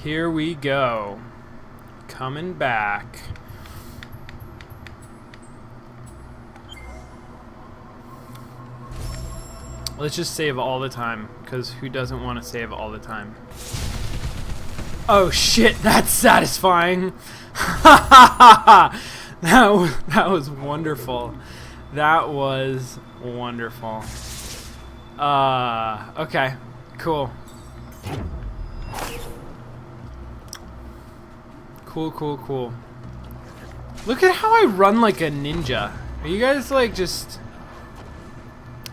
Here we go. Coming back. Let's just save all the time, because who doesn't want to save all the time? Oh shit, that's satisfying! that was wonderful. That was wonderful. Okay, cool. Cool. Look at how I run like a ninja. Are you guys like just...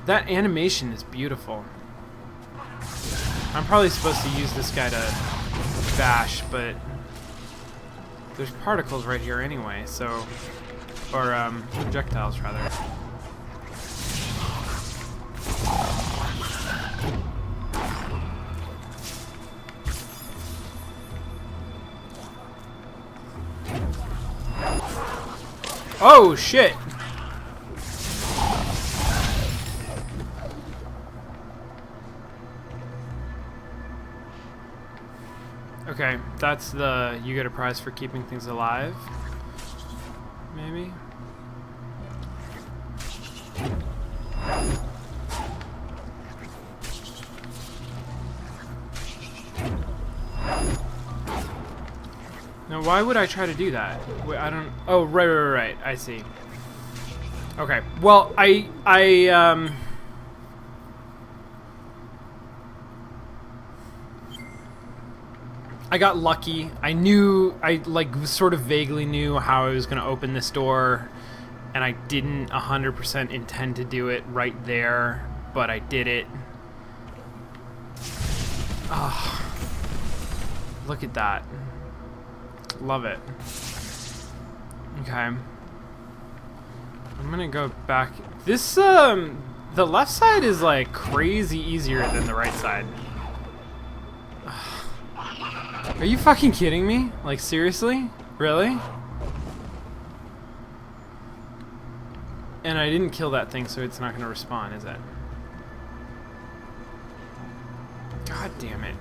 That animation is beautiful. I'm probably supposed to use this guy to bash, but there's particles right here anyway, so... Or, projectiles, rather. Oh, shit! Okay, that's the... You get a prize for keeping things alive. Maybe? Now, why would I try to do that? Wait, I don't... Oh, right. I see. Okay. Well, I got lucky. I sort of vaguely knew how I was going to open this door, and I didn't 100% intend to do it right there, but I did it. Oh, look at that. Love it. Okay. I'm gonna go back. This, the left side is like crazy easier than the right side. Are you fucking kidding me? Like, seriously? Really? And I didn't kill that thing, so it's not gonna respawn, is it? God damn it.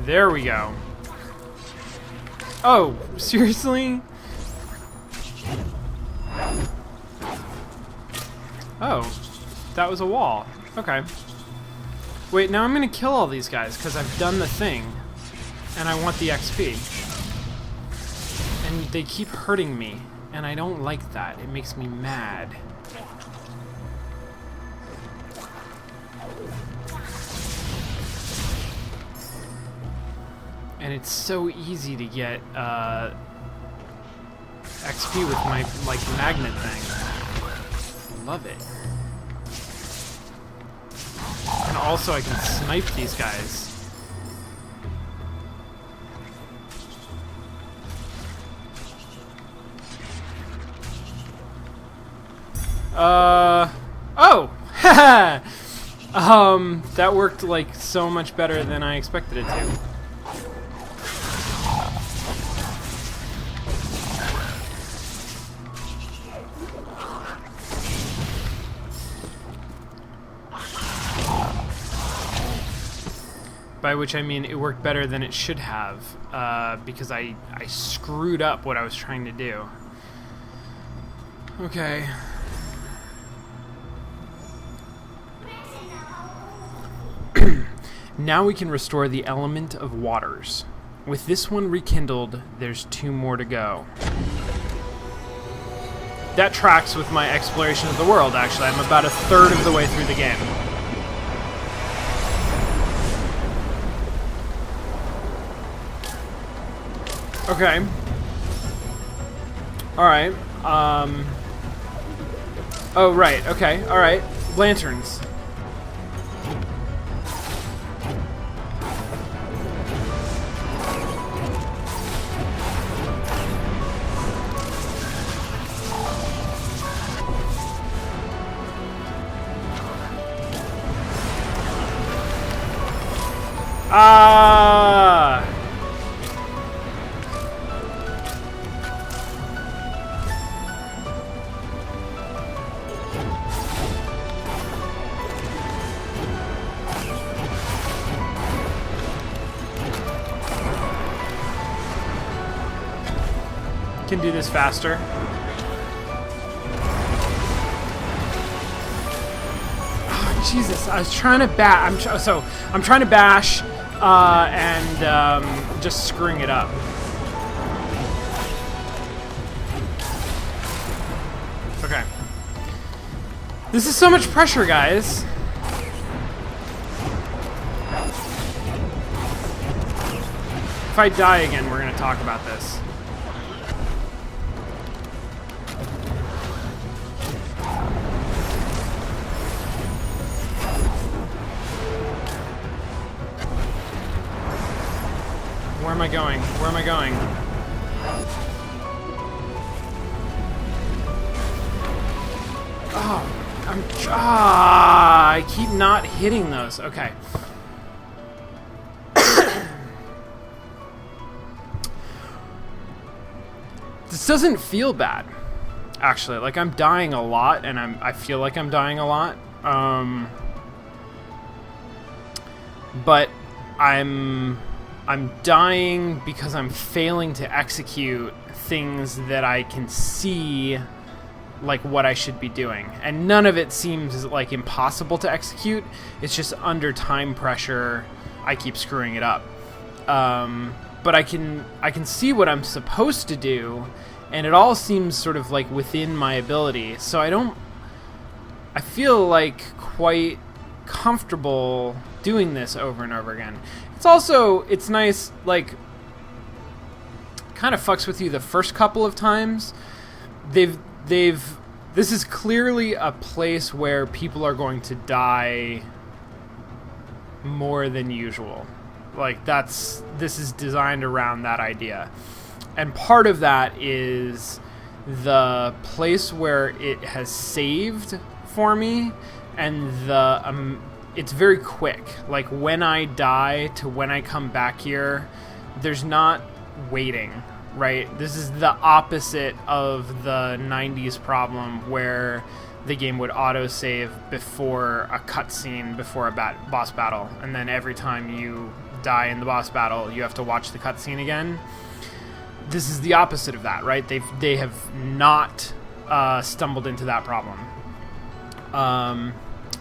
There we go. Oh, seriously? Oh, that was a wall. Okay. Wait, now I'm gonna kill all these guys because I've done the thing. And I want the XP. And they keep hurting me. And I don't like that. It makes me mad. And it's so easy to get XP with my magnet thing. Love it. And also I can snipe these guys. Oh! Haha! That worked like so much better than I expected it to. By which I mean it worked better than it should have, because I screwed up what I was trying to do. Okay. Now we can restore the element of waters. With this one rekindled, there's 2 more to go. That tracks with my exploration of the world, actually. I'm about 1/3 of the way through the game. Okay. Alright. Oh, right. Okay. Alright. Lanterns. Ah! can do this faster. Oh, Jesus, I was trying to I'm trying to bash and just screwing it up. Okay. This is so much pressure, guys. If I die again, we're gonna talk about this. Where am I going? Where am I going? Oh, I keep not hitting those. Okay. This doesn't feel bad, actually. Like, I'm dying a lot, and I feel like I'm dying a lot. But I'm dying because I'm failing to execute things that I can see, like, what I should be doing. And none of it seems, like, impossible to execute. It's just under time pressure, I keep screwing it up. But I can see what I'm supposed to do, and it all seems sort of like within my ability. So I feel like quite comfortable doing this over and over again. It's nice, like, kind of fucks with you the first couple of times. This is clearly a place where people are going to die more than usual. Like, this is designed around that idea. And part of that is the place where it has saved for me, and it's very quick. Like, when I die to when I come back here, there's not waiting, right? This is the opposite of the 90s problem where the game would auto-save before a cutscene, before a boss battle, and then every time you die in the boss battle, you have to watch the cutscene again. This is the opposite of that, right? They have not stumbled into that problem,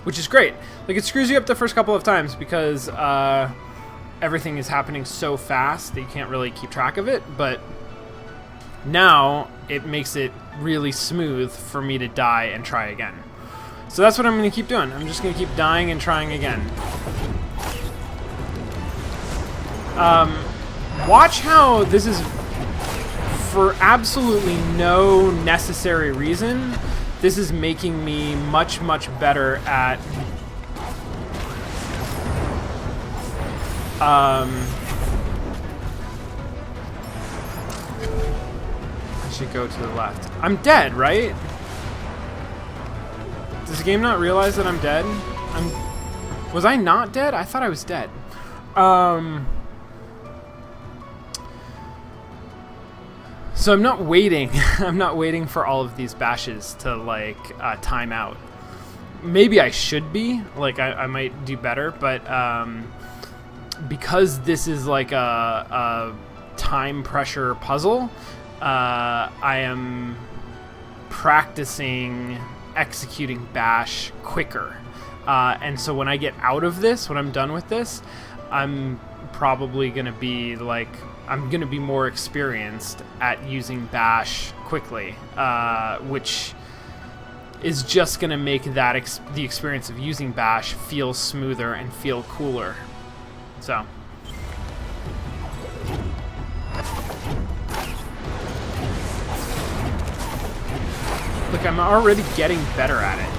which is great. Like, it screws you up the first couple of times because everything is happening so fast that you can't really keep track of it. But now it makes it really smooth for me to die and try again. So that's what I'm going to keep doing. I'm just going to keep dying and trying again. Watch how this is, for absolutely no necessary reason, this is making me much, much better at I should go to the left. I'm dead, right? Does the game not realize that I'm dead? Was I not dead? I thought I was dead. So I'm not waiting. I'm not waiting for all of these bashes to, like, time out. Maybe I should be. Like, I might do better, but because this is like a time pressure puzzle, I am practicing executing bash quicker. And so when I get out of this, when I'm done with this, I'm probably going to be like, I'm going to be more experienced at using bash quickly, which is just going to make that the experience of using bash feel smoother and feel cooler. So look, I'm already getting better at it.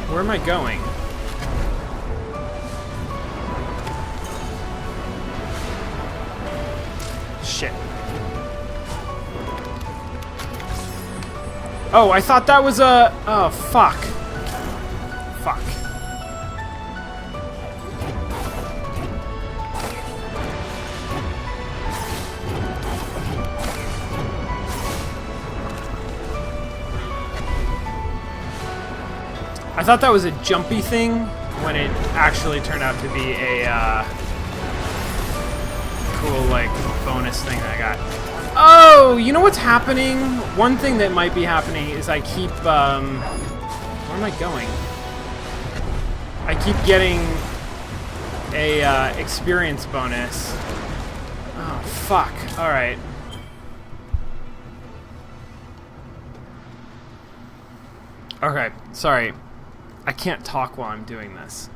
Where am I going? Shit. Oh, I thought that was a... Oh, fuck. Fuck. I thought that was a jumpy thing when it actually turned out to be a cool, like, bonus thing that I got. Oh, you know what's happening? One thing that might be happening is I keep, where am I going? I keep getting a experience bonus. Oh, fuck. Alright. Okay, sorry. I can't talk while I'm doing this.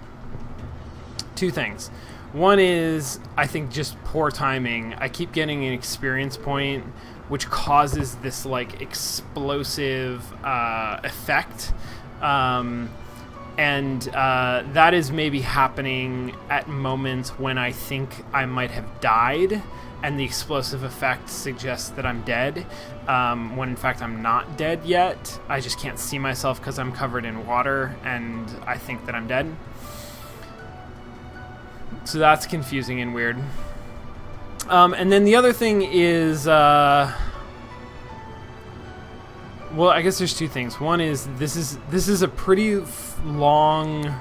Two things. One is, I think, just poor timing. I keep getting an experience point, which causes this, like, explosive effect. And that is maybe happening at moments when I think I might have died, and the explosive effect suggests that I'm dead, when in fact I'm not dead yet. I just can't see myself because I'm covered in water, and I think that I'm dead. So that's confusing and weird. And then the other thing is, well, I guess there's two things. One is this is a pretty long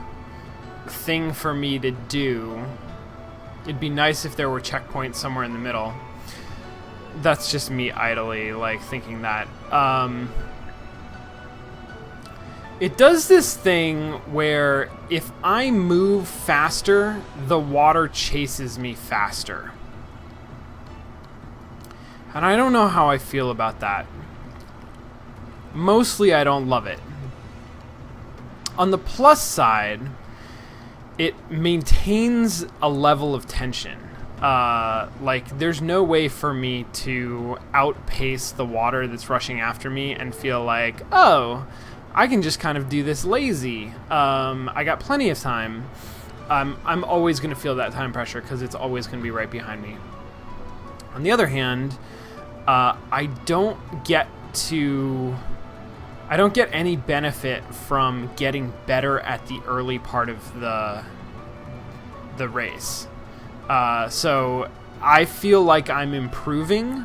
thing for me to do. It'd be nice if there were checkpoints somewhere in the middle. That's just me idly, like, thinking that. It does this thing where if I move faster, the water chases me faster. And I don't know how I feel about that. Mostly, I don't love it. On the plus side, it maintains a level of tension. Like, there's no way for me to outpace the water that's rushing after me and feel like, oh, I can just kind of do this lazy. I got plenty of time. I'm always going to feel that time pressure because it's always going to be right behind me. On the other hand, I don't get any benefit from getting better at the early part of the race. So I feel like I'm improving,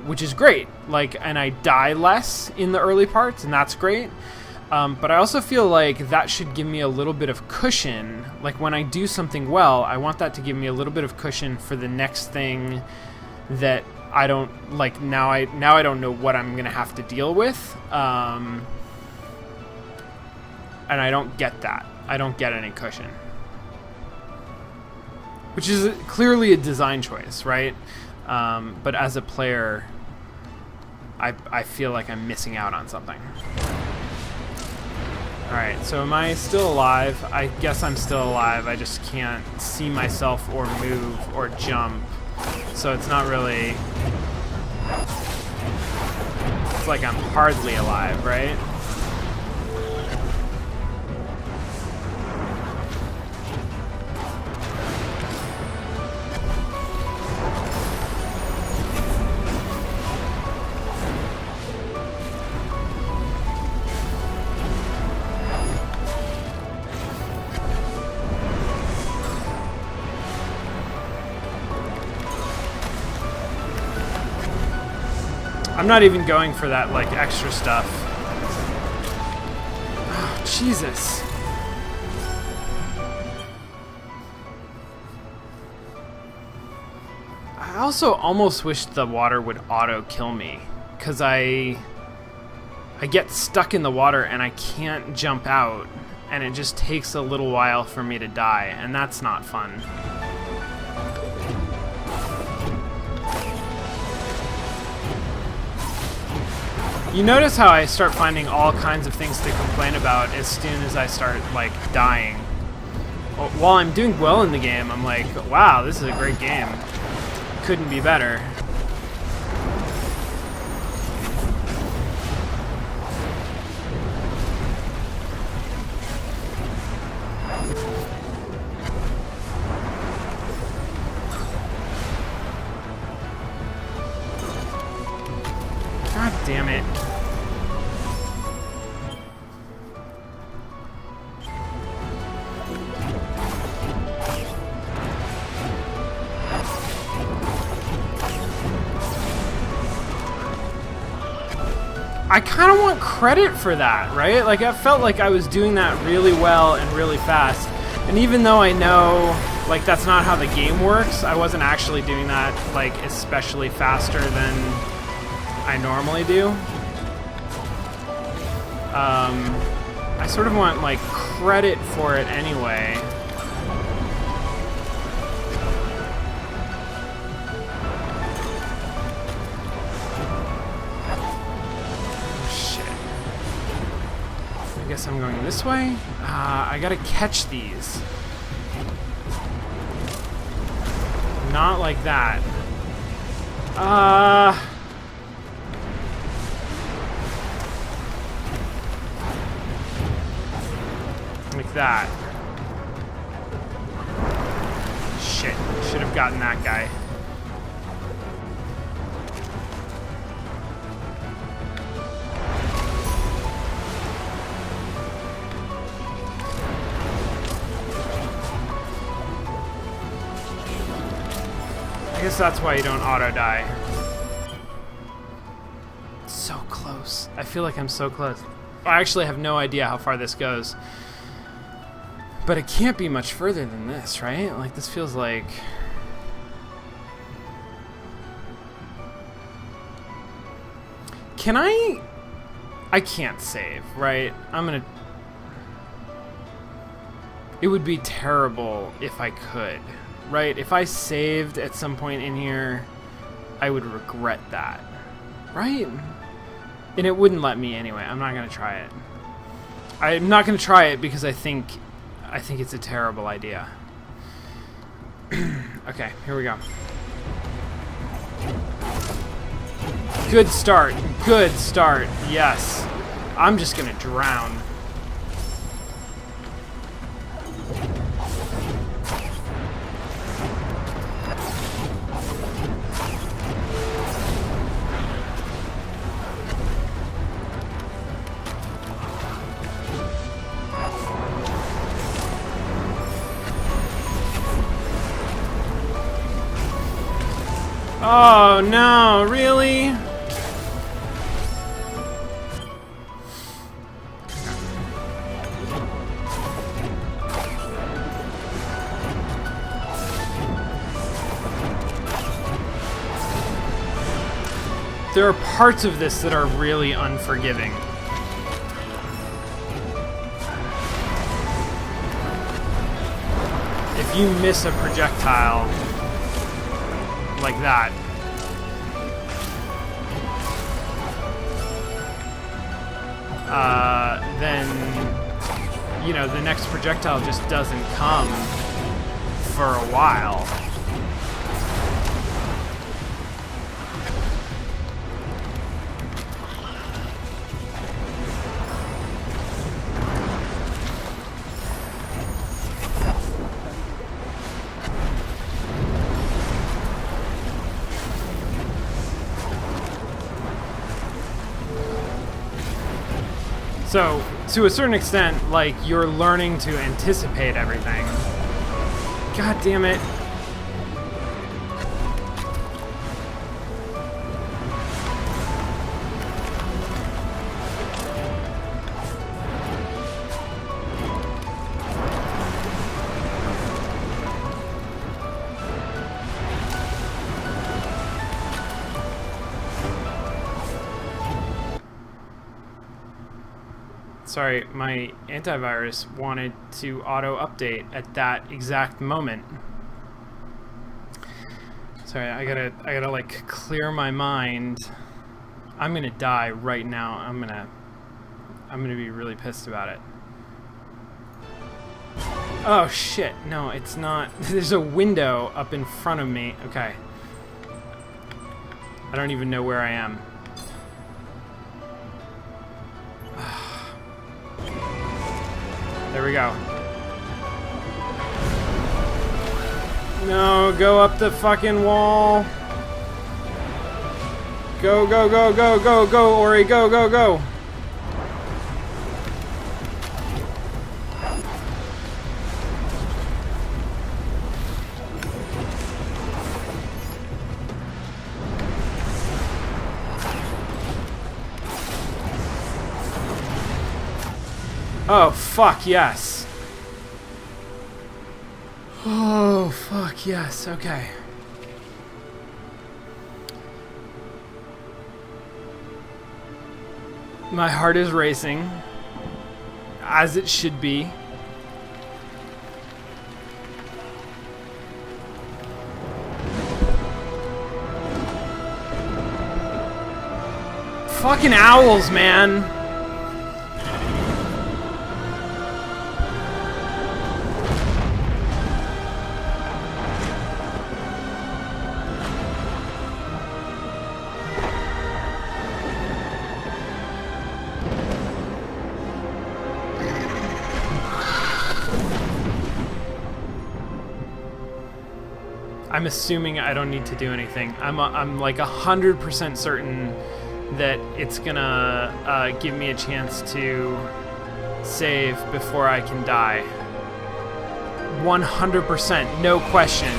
which is great. Like, and I die less in the early parts, and that's great. But I also feel like that should give me a little bit of cushion. Like, when I do something well, I want that to give me a little bit of cushion for the next thing that I don't like. Now I don't know what I'm gonna have to deal with, and I don't get that. I don't get any cushion, which is clearly a design choice, right? But as a player, I feel like I'm missing out on something. Alright, so am I still alive? I guess I'm still alive. I just can't see myself or move or jump. So it's not really... It's like I'm hardly alive, right? I'm not even going for that, like, extra stuff. Oh, Jesus. I also almost wish the water would auto-kill me, because I get stuck in the water and I can't jump out, and it just takes a little while for me to die, and that's not fun. You notice how I start finding all kinds of things to complain about as soon as I start, like, dying. While I'm doing well in the game, I'm like, wow, this is a great game. Couldn't be better. God damn it. I kind of want credit for that, right? Like, I felt like I was doing that really well and really fast. And even though I know, like, that's not how the game works, I wasn't actually doing that, like, especially faster than I normally do. I sort of want, like, credit for it anyway. I guess I'm going this way. I gotta catch these. Not like that. Like that. Shit. Should have gotten that guy. I guess that's why you don't auto-die. So close. I feel like I'm so close. I actually have no idea how far this goes. But it can't be much further than this, right? Like, this feels like... Can I... I can't save, right? I'm gonna... It would be terrible if I could, right? If I saved at some point in here, I would regret that, right? And it wouldn't let me anyway. I'm not gonna try it. I'm not gonna try it because I think it's a terrible idea. Okay, here we go. Good start. Good start. Yes. I'm just gonna drown. Oh no, really? There are parts of this that are really unforgiving. If you miss a projectile like that, then, you know, the next projectile just doesn't come for a while. So, to a certain extent, like, you're learning to anticipate everything. God damn it. Sorry, my antivirus wanted to auto-update at that exact moment. Sorry, I gotta like clear my mind. I'm gonna die right now. I'm gonna be really pissed about it. Oh shit, no, it's not. There's a window up in front of me. Okay. I don't even know where I am. There we go. No, go up the fucking wall. Go, go, go, go, go, go, Ori, go, go, go. Oh, fuck, yes. Oh, fuck, yes, okay. My heart is racing, as it should be. Fucking owls, man. I'm assuming I don't need to do anything. I'm like 100% certain that it's gonna give me a chance to save before I can die. 100%, no question.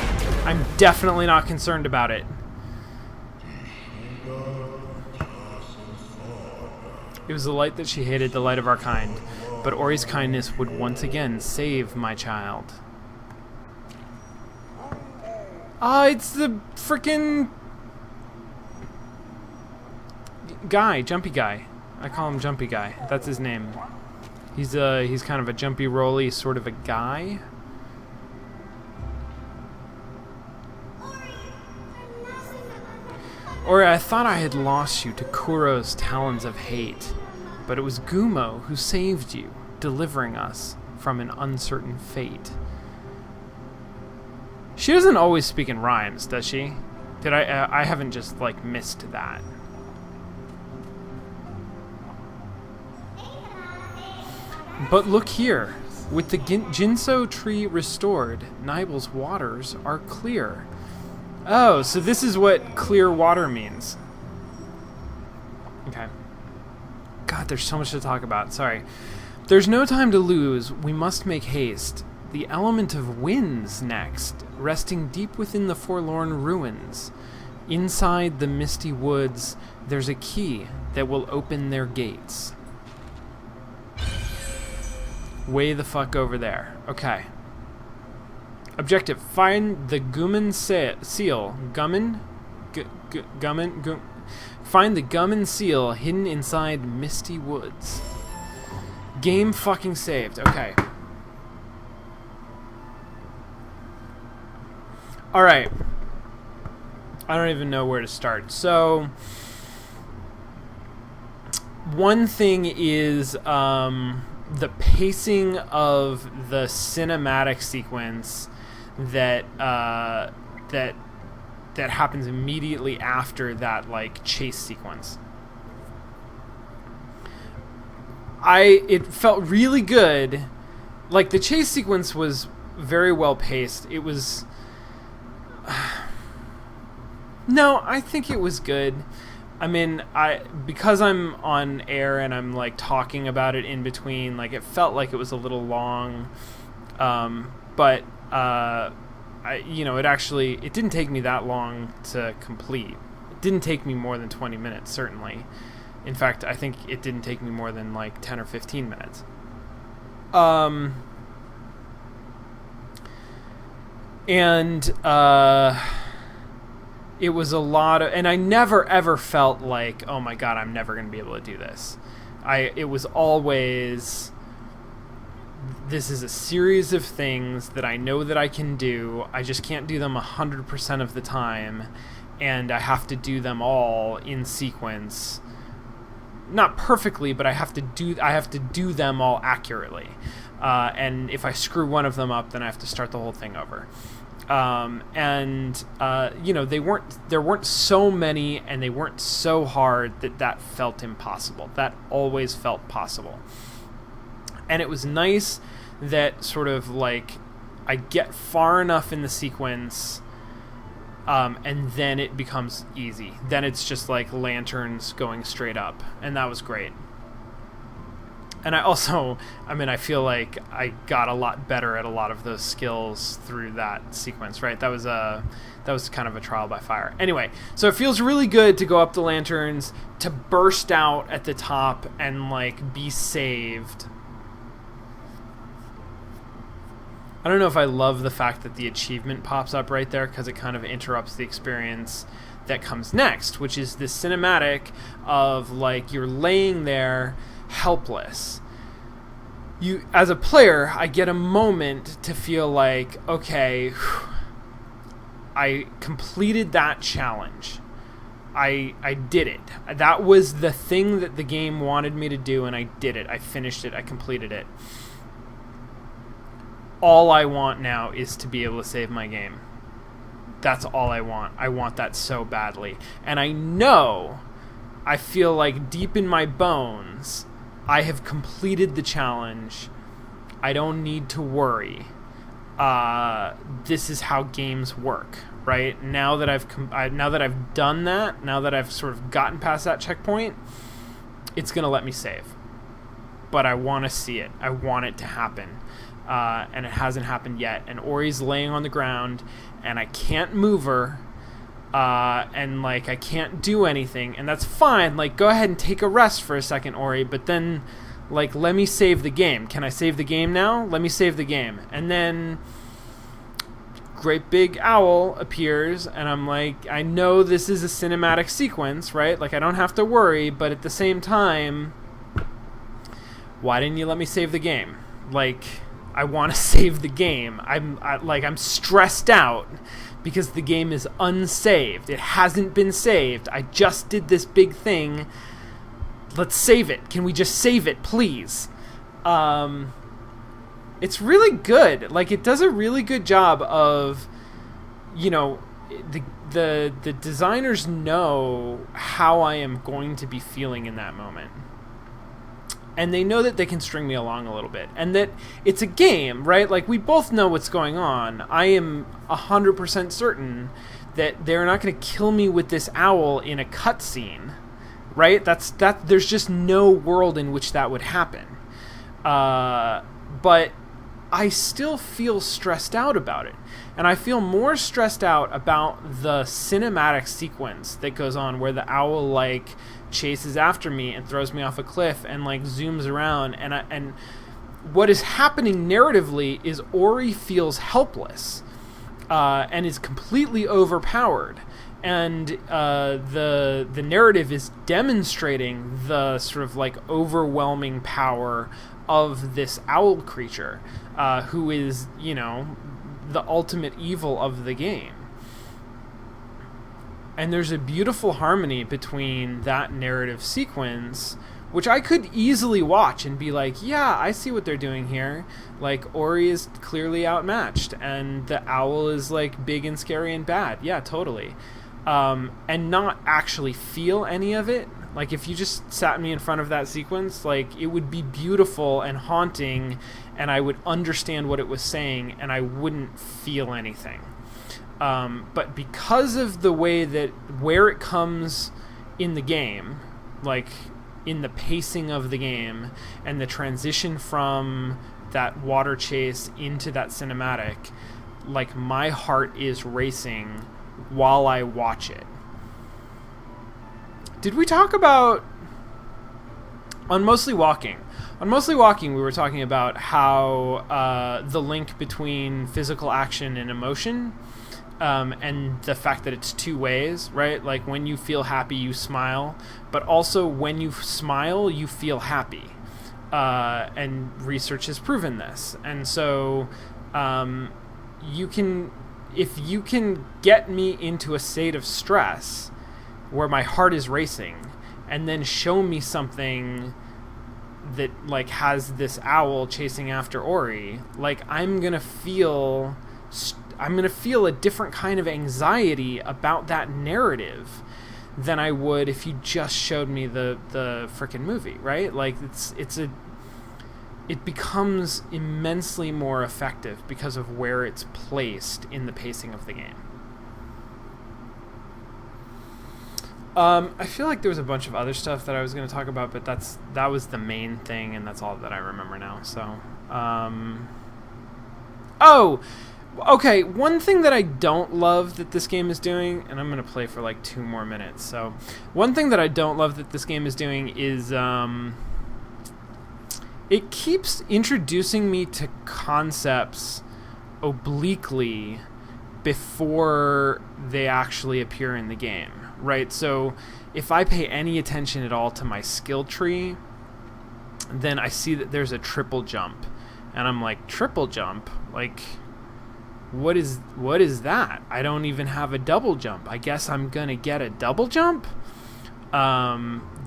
I'm definitely not concerned about it. It was the light that she hated, the light of our kind. But Ori's kindness would once again save my child. Ah, it's the frickin' guy, Jumpy Guy. I call him Jumpy Guy. That's his name. He's kind of a jumpy, rolly sort of a guy. Ori, I thought I had lost you to Kuro's talons of hate, but it was Gumo who saved you, delivering us from an uncertain fate. She doesn't always speak in rhymes, does she? Did I haven't just, like, missed that. But look here. With the Jinso tree restored, Nibel's waters are clear. Oh, so this is what clear water means. Okay. God, there's so much to talk about. Sorry. There's no time to lose. We must make haste. The element of winds next, resting deep within the forlorn ruins. Inside the misty woods, there's a key that will open their gates. Way the fuck over there. Okay. Objective: find the Gummin seal. Gummin? Gummin? Find the Gummin seal hidden inside misty woods. Game fucking saved. Okay. Alright. I don't even know where to start. So, one thing is the pacing of the cinematic sequence that happens immediately after that, like, chase sequence. It felt really good. Like, the chase sequence was very well paced. It was... No, I think it was good. I mean, because I'm on air and I'm, like, talking about it in between, like, it felt like it was a little long. But it didn't take me that long to complete. It didn't take me more than 20 minutes, certainly. In fact, I think it didn't take me more than, like, 10 or 15 minutes. It was a lot of... And I never, ever felt like, oh my god, I'm never going to be able to do this. It was always... This is a series of things that I know that I can do. I just can't do them 100% of the time. And I have to do them all in sequence. Not perfectly, but I have to do them all accurately. And if I screw one of them up, then I have to start the whole thing over. There weren't so many, and they weren't so hard that felt impossible. That always felt possible. And it was nice that sort of, like, I get far enough in the sequence, and then it becomes easy. Then it's just like lanterns going straight up, and that was great. And I feel like I got a lot better at a lot of those skills through that sequence, right? That was kind of a trial by fire. Anyway, so it feels really good to go up the lanterns, to burst out at the top and, like, be saved. I don't know if I love the fact that the achievement pops up right there, because it kind of interrupts the experience that comes next, which is this cinematic of like you're laying there helpless. You, as a player, I get a moment to feel like, okay, I completed that challenge. I did it. That was the thing that the game wanted me to do, and I did it. I finished it. I completed it. All I want now is to be able to save my game. That's all I want. I want that so badly. And I feel like deep in my bones, I have completed the challenge. I don't need to worry. This is how games work, right? Now that I've done that, now that I've sort of gotten past that checkpoint, it's gonna let me save. But I want to see it. I want it to happen, and it hasn't happened yet. And Ori's laying on the ground, and I can't move her, and like I can't do anything, and that's fine. Like, go ahead and take a rest for a second, Ori. But then, like, let me save the game. Can I save the game now? Let me save the game. And then great big owl appears, and I'm like, I know this is a cinematic sequence, right? Like, I don't have to worry, but at the same time, why didn't you let me save the game? Like, I want to save the game. I'm stressed out because the game is unsaved. It hasn't been saved. I just did this big thing. Let's save it. Can we just save it, please? It's really good. Like, it does a really good job of, you know, the designers know how I am going to be feeling in that moment. And they know that they can string me along a little bit. And that it's a game, right? Like, we both know what's going on. I am 100% certain that they're not going to kill me with this owl in a cutscene, right? There's just no world in which that would happen. But I still feel stressed out about it. And I feel more stressed out about the cinematic sequence that goes on where the owl, like, chases after me and throws me off a cliff and, like, zooms around. And what is happening narratively is Ori feels helpless and is completely overpowered. And the narrative is demonstrating the sort of, like, overwhelming power of this owl creature, who is, you know, the ultimate evil of the game. And there's a beautiful harmony between that narrative sequence, which I could easily watch and be like, yeah, I see what they're doing here. Like, Ori is clearly outmatched, and the owl is, like, big and scary and bad. Yeah, totally. And not actually feel any of it. Like, if you just sat me in front of that sequence, like, it would be beautiful and haunting, and I would understand what it was saying, and I wouldn't feel anything. But because of the way that where it comes in the game, like in the pacing of the game, and the transition from that water chase into that cinematic, like, my heart is racing while I watch it. Did we talk about on Mostly Walking? On Mostly Walking, we were talking about how the link between physical action and emotion, and the fact that it's two ways, right? Like, when you feel happy, you smile, but also when you smile, you feel happy. And research has proven this. And so if you can get me into a state of stress where my heart is racing, and then show me something that, like, has this owl chasing after Ori, like, I'm gonna feel a different kind of anxiety about that narrative than I would if you just showed me the frickin' movie, right? Like, it becomes immensely more effective because of where it's placed in the pacing of the game. I feel like there was a bunch of other stuff that I was going to talk about, but that was the main thing, and that's all that I remember now. So, okay. One thing that I don't love that this game is doing, and I'm going to play for like 2 more minutes. So, one thing that I don't love that this game is doing is it keeps introducing me to concepts obliquely before they actually appear in the game, right? So if I pay any attention at all to my skill tree, then I see that there's a triple jump, and I'm like, triple jump? Like, what is that? I don't even have a double jump. I guess I'm gonna get a double jump?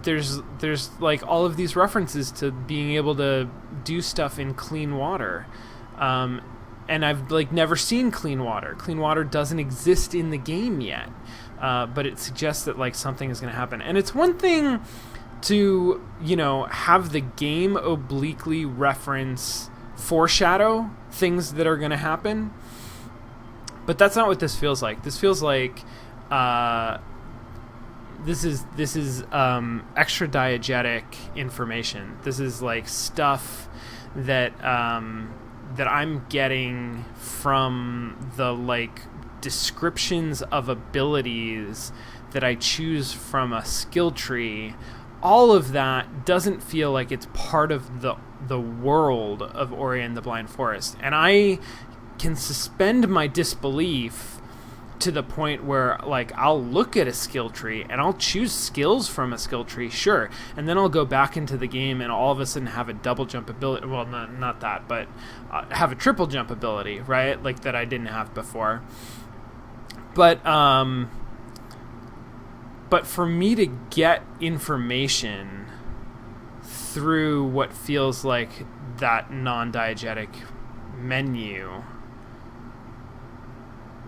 There's like all of these references to being able to do stuff in clean water. And I've like never seen clean water. Clean water doesn't exist in the game yet. But it suggests that like something is going to happen. And it's one thing to, you know, have the game obliquely foreshadow things that are going to happen. But that's not what this feels like. This feels like this is extra diegetic information. This is like stuff that that I'm getting from the like descriptions of abilities that I choose from a skill tree. All of that doesn't feel like it's part of the world of Ori and the Blind Forest, and I can suspend my disbelief to the point where like I'll look at a skill tree and I'll choose skills from a skill tree, sure, and then I'll go back into the game and all of a sudden have a double jump ability. Well, not that, but have a triple jump ability, right? Like that I didn't have before. But for me to get information through what feels like that non-diegetic menu,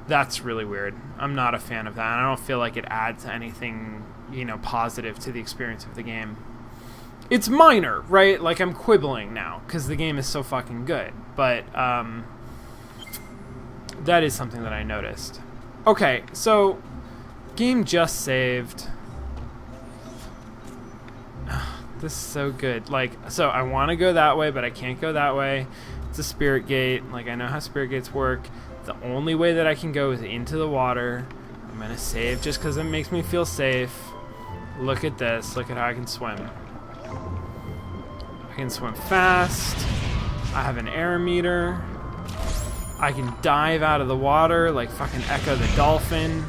that's really weird. I'm not a fan of that. I don't feel like it adds anything, you know, positive to the experience of the game. It's minor, right? Like I'm quibbling now because the game is so fucking good. But that is something that I noticed. Okay, so game just saved. This is so good. Like, so I want to go that way, but I can't go that way. It's a spirit gate. Like, I know how spirit gates work. The only way that I can go is into the water. I'm going to save just because it makes me feel safe. Look at this. Look at how I can swim. I can swim fast. I have an air meter. I can dive out of the water like fucking Echo the Dolphin.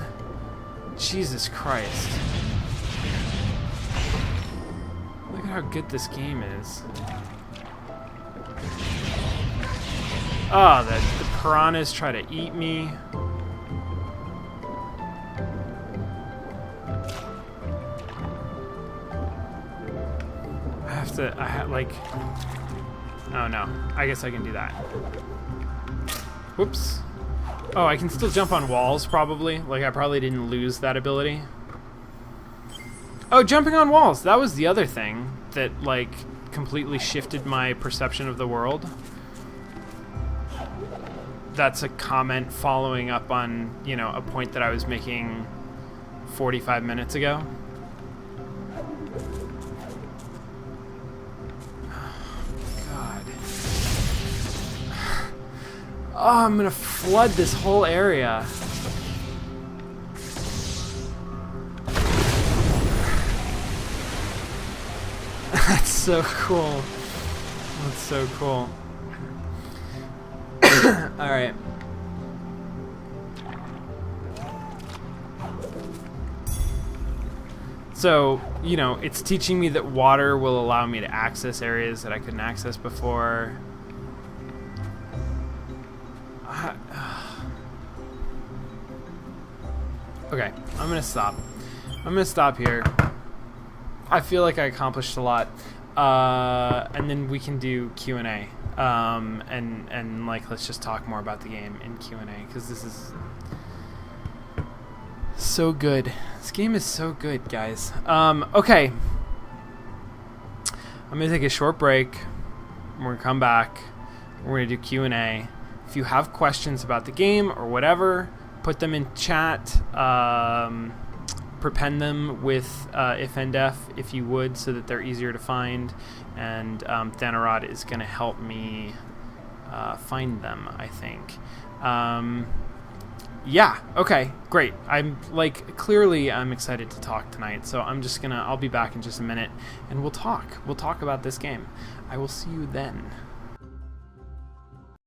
Jesus Christ. Look at how good this game is. Oh, the piranhas try to eat me. Oh no, I guess I can do that. Whoops. Oh, I can still jump on walls, probably. Like, I probably didn't lose that ability. Oh, jumping on walls. That was the other thing that, like, completely shifted my perception of the world. That's a comment following up on, you know, a point that I was making 45 minutes ago. Oh, I'm gonna flood this whole area. That's so cool. That's so cool. Alright. So, you know, it's teaching me that water will allow me to access areas that I couldn't access before. Okay, I'm gonna stop. I'm gonna stop here. I feel like I accomplished a lot, and then we can do Q&A, and like let's just talk more about the game in Q&A because this is so good. This game is so good, guys. Okay, I'm gonna take a short break. We're gonna come back. We're gonna do Q&A. If you have questions about the game or whatever, put them in chat. Prepend them with if and def if you would, so that they're easier to find. And Thanarod is going to help me find them, I think. Yeah, okay, great. I'm clearly I'm excited to talk tonight, so I'll be back in just a minute and we'll talk. We'll talk about this game. I will see you then.